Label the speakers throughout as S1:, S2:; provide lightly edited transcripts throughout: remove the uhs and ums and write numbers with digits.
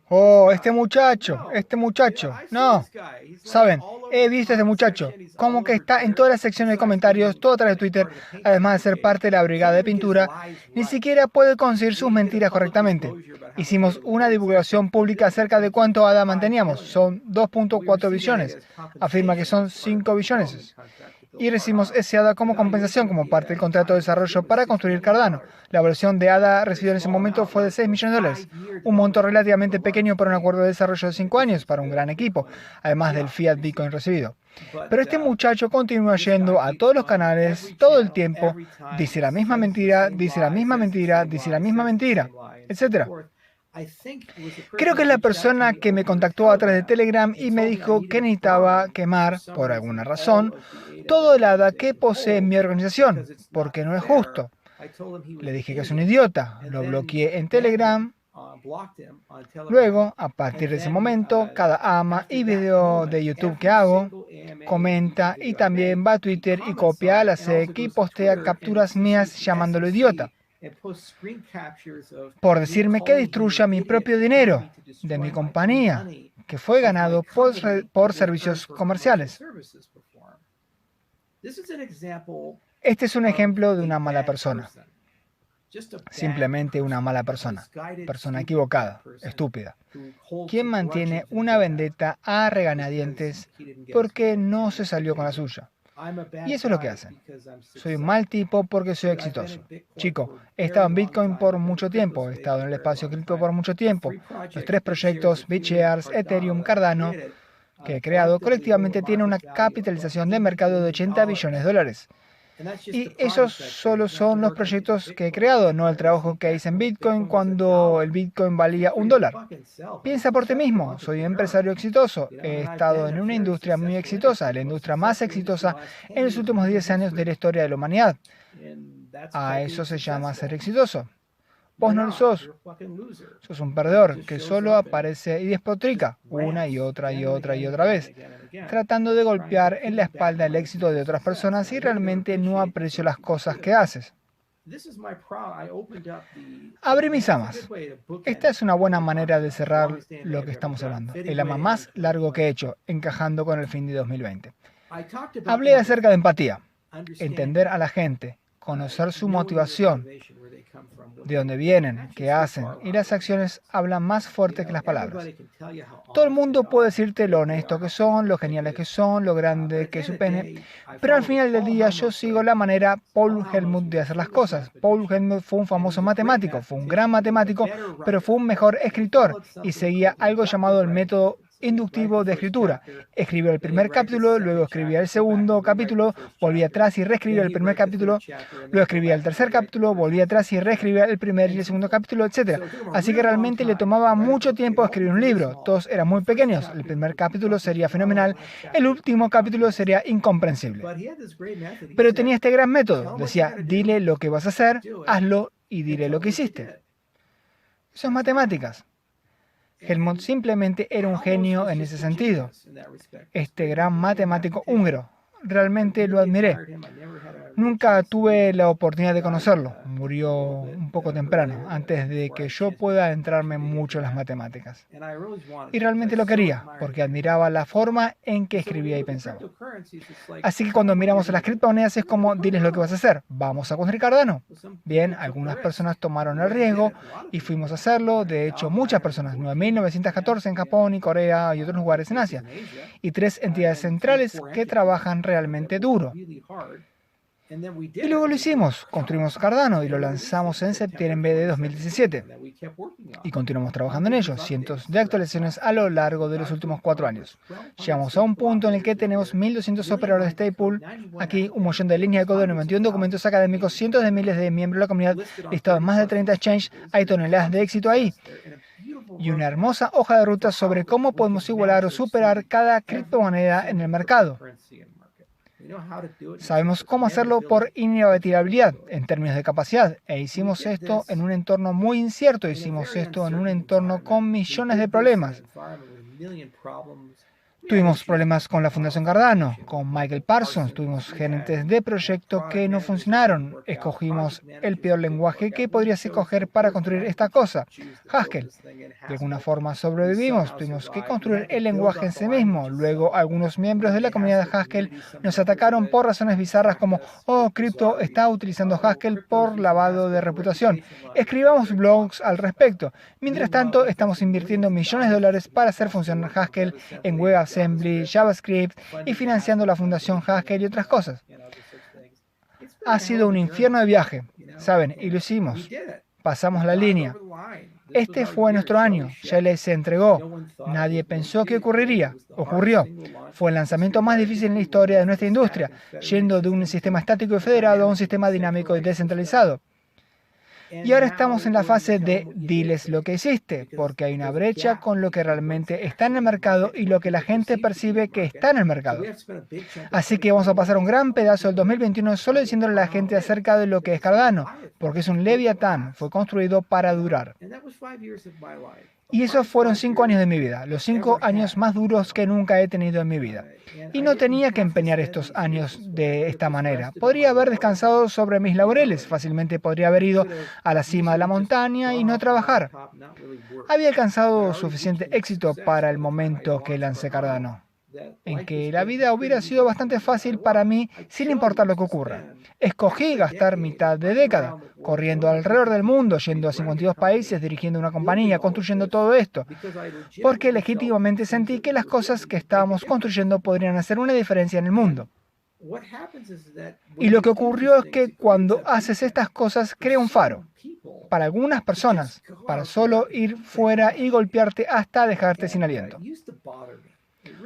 S1: Oh, este muchacho. No, saben, he visto a este muchacho. Como que está en todas las secciones de comentarios, todo a través de Twitter, además de ser parte de la brigada de pintura, ni siquiera puede conseguir sus mentiras correctamente. Hicimos una divulgación pública acerca de cuánto ADA manteníamos. Son 2.4 billones. Afirma que son 5 billones y recibimos ese ADA como compensación como parte del contrato de desarrollo para construir Cardano. La evaluación de ADA recibida en ese momento fue de 6 millones de dólares, un monto relativamente pequeño para un acuerdo de desarrollo de 5 años para un gran equipo, además del fiat Bitcoin recibido. Pero este muchacho continúa yendo a todos los canales todo el tiempo, dice la misma mentira, dice la misma mentira, dice la misma mentira, etc. Creo que es la persona que me contactó a través de Telegram y me dijo que necesitaba quemar, por alguna razón, todo el ADA que posee mi organización, porque no es justo. Le dije que es un idiota, lo bloqueé en Telegram. Luego, a partir de ese momento, cada ama y video de YouTube que hago, comenta y también va a Twitter y copia a la SEC y postea capturas mías llamándolo idiota, por decirme que destruya mi propio dinero de mi compañía, que fue ganado por servicios comerciales. Este es un ejemplo de una mala persona. Simplemente una mala persona equivocada, estúpida, quien mantiene una vendetta a regañadientes porque no se salió con la suya. Y eso es lo que hacen. Soy un mal tipo porque soy exitoso. Chico, he estado en Bitcoin por mucho tiempo, he estado en el espacio cripto por mucho tiempo. Los 3 proyectos, BitShares, Ethereum, Cardano, que he creado, colectivamente tienen una capitalización de mercado de 80 billones de dólares. Y esos solo son los proyectos que he creado, no el trabajo que hice en Bitcoin cuando el Bitcoin valía $1. Piensa por ti mismo, soy un empresario exitoso, he estado en una industria muy exitosa, la industria más exitosa en los últimos 10 años de la historia de la humanidad. A eso se llama ser exitoso. Vos no lo sos. Sos un perdedor que solo aparece y despotrica una y otra y otra y otra vez, tratando de golpear en la espalda el éxito de otras personas y realmente no aprecio las cosas que haces. Abrí mis amas. Esta es una buena manera de cerrar lo que estamos hablando. El ama más largo que he hecho, encajando con el fin de 2020. Hablé acerca de empatía, entender a la gente, conocer su motivación, de dónde vienen, qué hacen, y las acciones hablan más fuerte que las palabras. Todo el mundo puede decirte lo honesto que son, lo geniales que son, lo grande que es su pene, pero al final del día yo sigo la manera Paul Helmut de hacer las cosas. Paul Helmut fue un famoso matemático, fue un gran matemático, pero fue un mejor escritor y seguía algo llamado el método inductivo de escritura. Escribió el primer capítulo, luego escribía el segundo capítulo, volvía atrás y reescribía el primer capítulo, luego escribía el tercer capítulo, volvía atrás y reescribía el primer y el segundo capítulo, etc. Así que realmente le tomaba mucho tiempo escribir un libro. Todos eran muy pequeños. El primer capítulo sería fenomenal, el último capítulo sería incomprensible. Pero tenía este gran método. Decía, dile lo que vas a hacer, hazlo y dile lo que hiciste. Eso es matemáticas. Helmut simplemente era un genio en ese sentido. Este gran matemático húngaro. Realmente lo admiré. Nunca tuve la oportunidad de conocerlo. Murió un poco temprano, antes de que yo pueda adentrarme mucho en las matemáticas. Y realmente lo quería, porque admiraba la forma en que escribía y pensaba. Así que cuando miramos a las criptomonedas es como, diles lo que vas a hacer. Vamos a construir Cardano. Bien, algunas personas tomaron el riesgo y fuimos a hacerlo. De hecho, muchas personas, 9.914 en Japón y Corea y otros lugares en Asia. Y 3 entidades centrales que trabajan realmente duro. Y luego lo hicimos, construimos Cardano y lo lanzamos en septiembre de 2017. Y continuamos trabajando en ello, cientos de actualizaciones a lo largo de los últimos 4 años. Llegamos a un punto en el que tenemos 1.200 operadores de Staypool, aquí un millón de líneas de código, 91 documentos académicos, cientos de miles de miembros de la comunidad, listados en más de 30 exchanges, hay toneladas de éxito ahí. Y una hermosa hoja de ruta sobre cómo podemos igualar o superar cada criptomoneda en el mercado. Sabemos cómo hacerlo por inevitabilidad en términos de capacidad, e hicimos esto en un entorno muy incierto, hicimos esto en un entorno con millones de problemas. Tuvimos problemas con la Fundación Cardano, con Michael Parsons, tuvimos gerentes de proyecto que no funcionaron. Escogimos el peor lenguaje que podrías escoger para construir esta cosa, Haskell. De alguna forma sobrevivimos, tuvimos que construir el lenguaje en sí mismo. Luego algunos miembros de la comunidad de Haskell nos atacaron por razones bizarras como, oh, Crypto está utilizando Haskell por lavado de reputación. Escribamos blogs al respecto. Mientras tanto, estamos invirtiendo millones de dólares para hacer funcionar Haskell en WebAssembly, JavaScript y financiando la Fundación Haskell y otras cosas. Ha sido un infierno de viaje, ¿saben? Y lo hicimos. Pasamos la línea. Este fue nuestro año. Shelley se entregó. Nadie pensó que ocurriría. Ocurrió. Fue el lanzamiento más difícil en la historia de nuestra industria, yendo de un sistema estático y federado a un sistema dinámico y descentralizado. Y ahora estamos en la fase de diles lo que hiciste, porque hay una brecha con lo que realmente está en el mercado y lo que la gente percibe que está en el mercado. Así que vamos a pasar un gran pedazo del 2021 solo diciéndole a la gente acerca de lo que es Cardano, porque es un Leviatán, fue construido para durar. Y esos fueron 5 años de mi vida, los 5 años más duros que nunca he tenido en mi vida. Y no tenía que empeñar estos años de esta manera. Podría haber descansado sobre mis laureles, fácilmente podría haber ido a la cima de la montaña y no trabajar. Había alcanzado suficiente éxito para el momento que lancé Cardano, en que la vida hubiera sido bastante fácil para mí sin importar lo que ocurra. Escogí gastar mitad de década, corriendo alrededor del mundo, yendo a 52 países, dirigiendo una compañía, construyendo todo esto, porque legítimamente sentí que las cosas que estábamos construyendo podrían hacer una diferencia en el mundo. Y lo que ocurrió es que cuando haces estas cosas, crea un faro. Para algunas personas, para solo ir fuera y golpearte hasta dejarte sin aliento.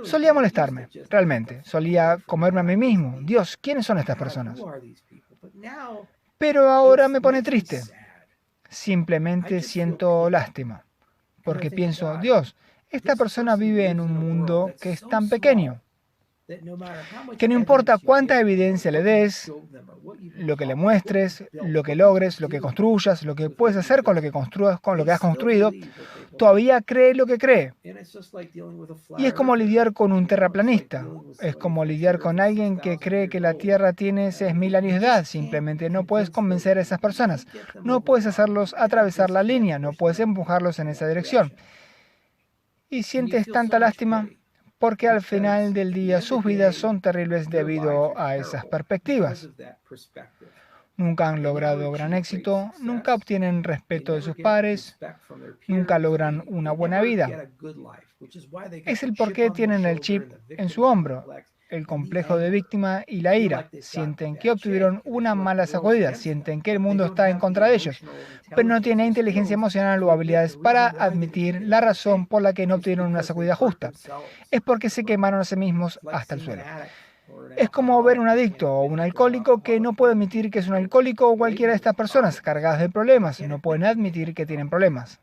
S1: Solía molestarme, realmente. Solía comerme a mí mismo. Dios, ¿quiénes son estas personas? Pero ahora me pone triste. Simplemente siento lástima. Porque pienso, Dios, esta persona vive en un mundo que es tan pequeño, que no importa cuánta evidencia le des, lo que le muestres, lo que logres, lo que construyas, lo que puedes hacer con lo que construyas, con lo que has construido, todavía cree lo que cree. Y es como lidiar con un terraplanista. Es como lidiar con alguien que cree que la Tierra tiene 6.000 años de edad. Simplemente no puedes convencer a esas personas. No puedes hacerlos atravesar la línea. No puedes empujarlos en esa dirección. Y sientes tanta lástima porque al final del día sus vidas son terribles debido a esas perspectivas. Nunca han logrado gran éxito, nunca obtienen respeto de sus pares, nunca logran una buena vida. Es el por qué tienen el chip en su hombro, el complejo de víctima y la ira. Sienten que obtuvieron una mala sacudida, sienten que el mundo está en contra de ellos, pero no tienen inteligencia emocional o habilidades para admitir la razón por la que no obtuvieron una sacudida justa. Es porque se quemaron a sí mismos hasta el suelo. Es como ver un adicto o un alcohólico que no puede admitir que es un alcohólico o cualquiera de estas personas cargadas de problemas. No pueden admitir que tienen problemas.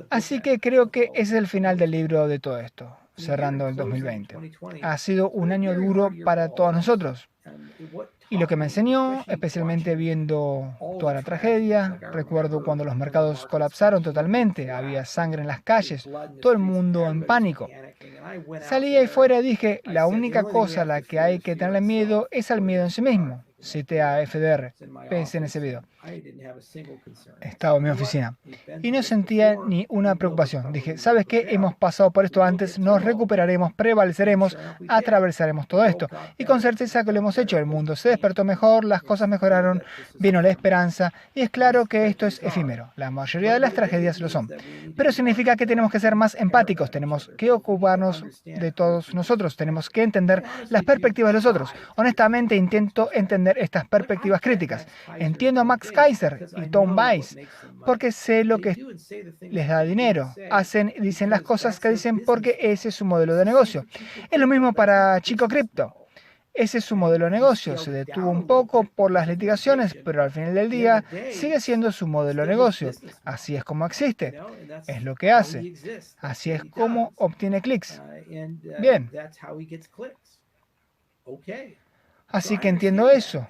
S1: Así que creo que ese es el final del libro de todo esto, cerrando el 2020. Ha sido un año duro para todos nosotros. Y lo que me enseñó, especialmente viendo toda la tragedia, recuerdo cuando los mercados colapsaron totalmente, había sangre en las calles, todo el mundo en pánico. Salí ahí fuera y dije, la única cosa a la que hay que tenerle miedo es al miedo en sí mismo. Cité a FDR, pensé en ese video. Estaba en mi oficina y no sentía ni una preocupación. Dije, ¿sabes qué? Hemos pasado por esto antes, nos recuperaremos, prevaleceremos, atravesaremos todo esto. Y con certeza que lo hemos hecho. El mundo se despertó mejor, las cosas mejoraron, vino la esperanza y es claro que esto es efímero. La mayoría de las tragedias lo son. Pero significa que tenemos que ser más empáticos, tenemos que ocuparnos de todos nosotros, tenemos que entender las perspectivas de los otros. Honestamente intento entender estas perspectivas críticas. Entiendo a Max Kaiser y Tom Weiss porque sé lo que les da dinero. Hacen y dicen las cosas que dicen porque ese es su modelo de negocio. Es lo mismo para Chico Crypto. Ese es su modelo de negocio. Se detuvo un poco por las litigaciones, pero al final del día sigue siendo su modelo de negocio. Así es como existe. Es lo que hace. Así es como obtiene clics. Bien. Así que entiendo eso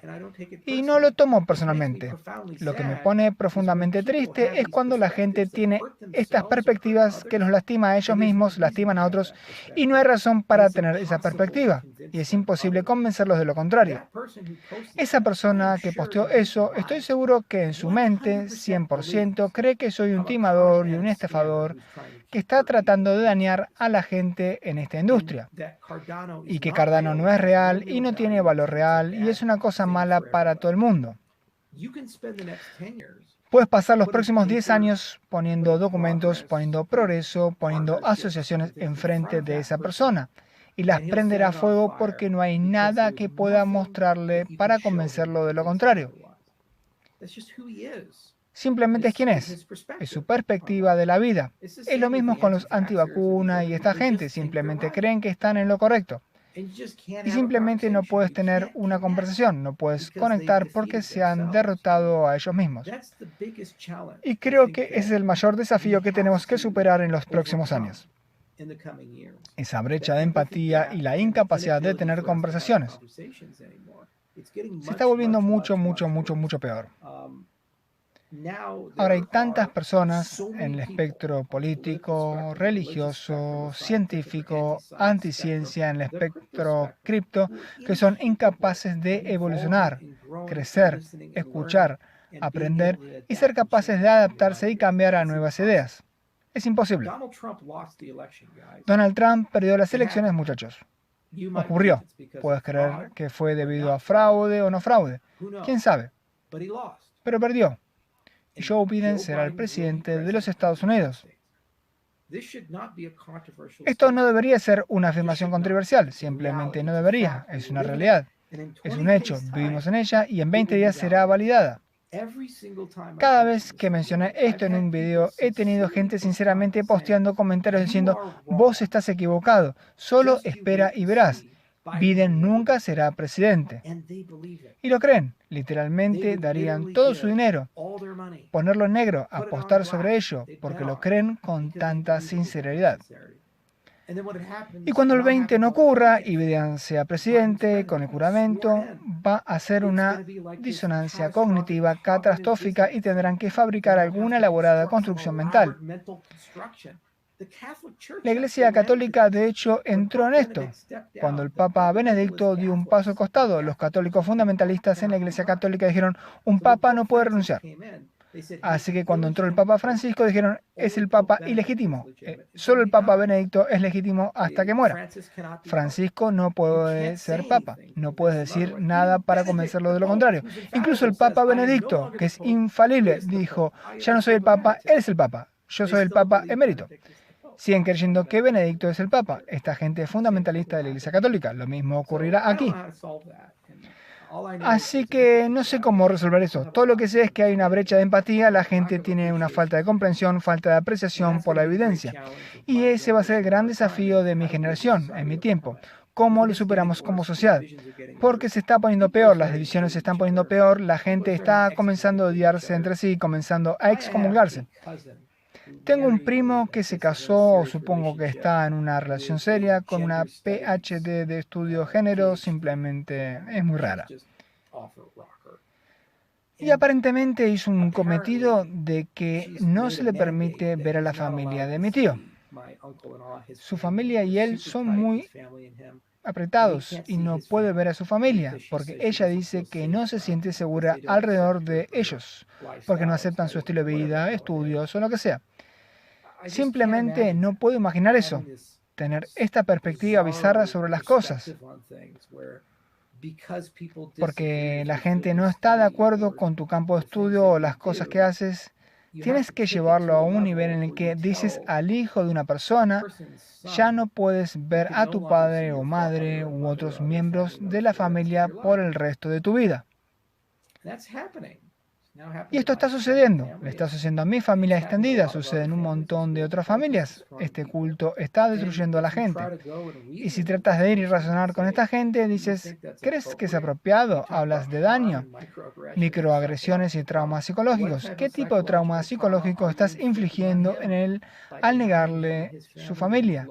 S1: y no lo tomo personalmente. Lo que me pone profundamente triste es cuando la gente tiene estas perspectivas que los lastima a ellos mismos, lastiman a otros y no hay razón para tener esa perspectiva y es imposible convencerlos de lo contrario. Esa persona que posteó eso, estoy seguro que en su mente, 100%, cree que soy un timador y un estafador que está tratando de dañar a la gente en esta industria y que Cardano no es real y no tiene valor real y es una cosa mala para todo el mundo. Puedes pasar los próximos 10 años poniendo documentos, poniendo progreso, poniendo asociaciones enfrente de esa persona y las prenderá a fuego porque no hay nada que pueda mostrarle para convencerlo de lo contrario. Simplemente es quien es su perspectiva de la vida. Es lo mismo con los antivacuna y esta gente, simplemente creen que están en lo correcto. Y simplemente no puedes tener una conversación, no puedes conectar porque se han derrotado a ellos mismos. Y creo que ese es el mayor desafío que tenemos que superar en los próximos años. Esa brecha de empatía y la incapacidad de tener conversaciones. Se está volviendo mucho peor. Ahora hay tantas personas en el espectro político, religioso, científico, anticiencia, en el espectro cripto, que son incapaces de evolucionar, crecer, escuchar, aprender y ser capaces de adaptarse y cambiar a nuevas ideas. Es imposible. Donald Trump perdió las elecciones, muchachos. Ocurrió. Puedes creer que fue debido a fraude o no fraude. ¿Quién sabe? Pero perdió. Joe Biden será el presidente de los Estados Unidos. Esto no debería ser una afirmación controversial, simplemente no debería, es una realidad, es un hecho, vivimos en ella y en 20 días será validada. Cada vez que mencioné esto en un video, he tenido gente sinceramente posteando comentarios diciendo, vos estás equivocado, solo espera y verás. Biden nunca será presidente. Y lo creen, literalmente darían todo su dinero, ponerlo en negro, apostar sobre ello, porque lo creen con tanta sinceridad. Y cuando el 20 no ocurra y Biden sea presidente con el juramento, va a ser una disonancia cognitiva catastrófica y tendrán que fabricar alguna elaborada construcción mental. La Iglesia Católica, de hecho, entró en esto. Cuando el Papa Benedicto dio un paso al costado, los católicos fundamentalistas en la Iglesia Católica dijeron, un Papa no puede renunciar. Así que cuando entró el Papa Francisco dijeron, es el Papa ilegítimo. Solo el Papa Benedicto es legítimo hasta que muera. Francisco no puede ser Papa. No puedes decir nada para convencerlo de lo contrario. Incluso el Papa Benedicto, que es infalible, dijo, ya no soy el Papa, él es el Papa. Yo soy el Papa emérito. Siguen creyendo que Benedicto es el Papa. Esta gente es fundamentalista de la Iglesia Católica. Lo mismo ocurrirá aquí. Así que no sé cómo resolver eso. Todo lo que sé es que hay una brecha de empatía, la gente tiene una falta de comprensión, falta de apreciación por la evidencia. Y ese va a ser el gran desafío de mi generación, en mi tiempo. ¿Cómo lo superamos como sociedad? Porque se está poniendo peor, las divisiones se están poniendo peor, la gente está comenzando a odiarse entre sí, comenzando a excomulgarse. Tengo un primo que se casó, o supongo que está en una relación seria, con una PhD de estudio género, simplemente es muy rara. Y aparentemente hizo un cometido de que no se le permite ver a la familia de mi tío. Su familia y él son muy apretados y no puede ver a su familia, porque ella dice que no se siente segura alrededor de ellos, porque no aceptan su estilo de vida, estudios o lo que sea. Simplemente no puedo imaginar eso, tener esta perspectiva bizarra sobre las cosas. Porque la gente no está de acuerdo con tu campo de estudio o las cosas que haces, tienes que llevarlo a un nivel en el que dices al hijo de una persona, ya no puedes ver a tu padre o madre u otros miembros de la familia por el resto de tu vida. Y esto está sucediendo, le está sucediendo a mi familia extendida, sucede en un montón de otras familias. Este culto está destruyendo a la gente. Y si tratas de ir y razonar con esta gente, dices, ¿crees que es apropiado? Hablas de daño, microagresiones y traumas psicológicos. ¿Qué tipo de trauma psicológico estás infligiendo en él al negarle su familia,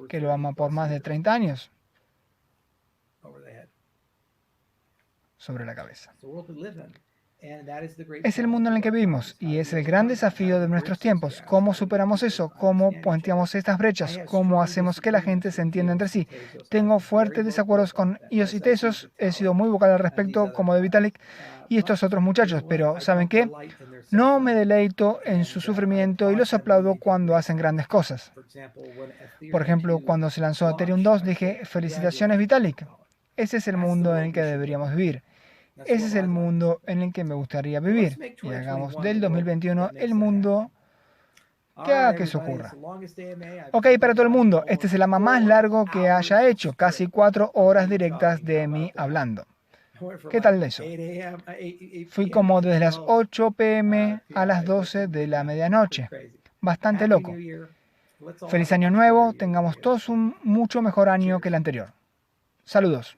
S1: que lo ama por más de 30 años? sobre la cabeza. Es el mundo en el que vivimos y es el gran desafío de nuestros tiempos. ¿Cómo superamos eso? ¿Cómo puenteamos estas brechas? ¿Cómo hacemos que la gente se entienda entre sí? Tengo fuertes desacuerdos con Ios y Tesos. He sido muy vocal al respecto, como de Vitalik y estos otros muchachos. Pero, ¿saben qué? No me deleito en su sufrimiento y los aplaudo cuando hacen grandes cosas. Por ejemplo, cuando se lanzó Ethereum 2, dije, felicitaciones Vitalik. Ese es el mundo en el que deberíamos vivir. Ese es el mundo en el que me gustaría vivir. Y hagamos del 2021 el mundo que haga que eso ocurra. Ok, para todo el mundo, este es el AMA más largo que haya hecho. Casi 4 horas directas de mí hablando. ¿Qué tal de eso? Fui como desde las 8 p.m. a las 12 de la medianoche. Bastante loco. Feliz año nuevo. Tengamos todos un mucho mejor año que el anterior. Saludos.